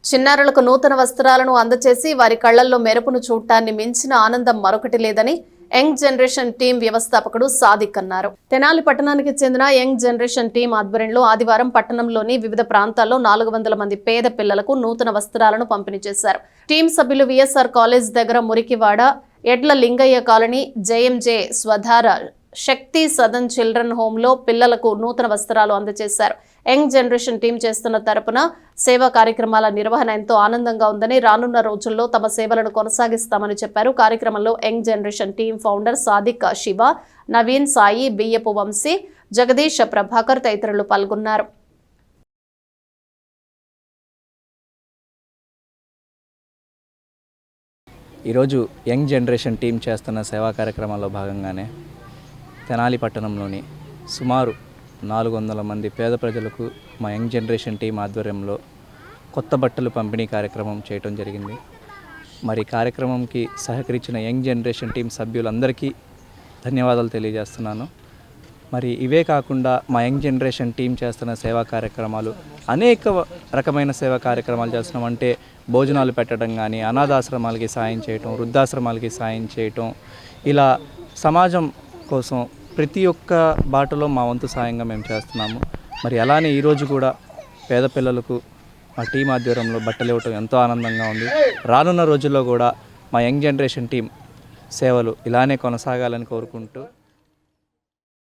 చిన్నారులకు నూతన వస్త్రాలను అందచేసి వారి కళ్లల్లో మెరుపును చూడటాన్ని మించిన ఆనందం మరొకటి లేదని యంగ్ జనరేషన్ టీం వ్యవస్థాపకుడు సాదిక్ అన్నారు. తెనాలి పట్టణానికి చెందిన యంగ్ జనరేషన్ టీం ఆధ్వర్యంలో ఆదివారం పట్టణంలోని వివిధ ప్రాంతాల్లో 400 మంది పేద పిల్లలకు నూతన వస్త్రాలను పంపిణీ చేశారు. టీం సభ్యులు విఎస్ఆర్ కాలేజ్ దగ్గర మురికివాడ, ఎడ్ల లింగయ్య కాలనీ, జేఎంజే స్వధార శక్తి సదన్ చిల్డ్రన్ హోంలో పిల్లలకు నూతన వస్త్రాలు అందజేశారు. యంగ్ జనరేషన్ టీం చేస్తున్న తరపున సేవా కార్యక్రమాల నిర్వహణ ఎంతో ఆనందంగా ఉందని, రానున్న రోజుల్లో తమ సేవలను కొనసాగిస్తామని చెప్పారు. కార్యక్రమంలో young generation team founder Sadiq, Shiva, Naveen, Sai, బియ్యపు వంశీ, జగదీష్, ప్రభాకర్ తదితరులు పాల్గొన్నారు. ఈరోజు యంగ్ జనరేషన్ టీం చేస్తున్న సేవా కార్యక్రమాల్లో భాగంగానే తెనాలి పట్టణంలోని సుమారు 400 మంది పేద ప్రజలకు మా యంగ్ జనరేషన్ టీం ఆధ్వర్యంలో కొత్త బట్టలు పంపిణీ కార్యక్రమం చేయడం జరిగింది. మరి కార్యక్రమంకి సహకరించిన యంగ్ జనరేషన్ టీం సభ్యులందరికీ ధన్యవాదాలు తెలియజేస్తున్నాను. మరి ఇవే కాకుండా మా యంగ్ జనరేషన్ టీం చేస్తున్న సేవా కార్యక్రమాలు అనేక రకమైన సేవా కార్యక్రమాలు చేస్తున్నాం. అంటే భోజనాలు పెట్టడం కానీ, అనాథాశ్రమాలకి సాయం చేయటం, వృద్ధాశ్రమాలకి సాయం చేయటం, ఇలా సమాజం కోసం ప్రతి ఒక్క బాటలో మా వంతు సాయంగా మేము చేస్తున్నాము. మరి అలానే ఈరోజు కూడా పేద పిల్లలకు మా టీం ఆధ్వర్యంలో బట్టలు ఇవ్వటం ఎంతో ఆనందంగా ఉంది. రానున్న రోజుల్లో కూడా మా యంగ్ జనరేషన్ టీం సేవలు ఇలానే కొనసాగాలని కోరుకుంటూ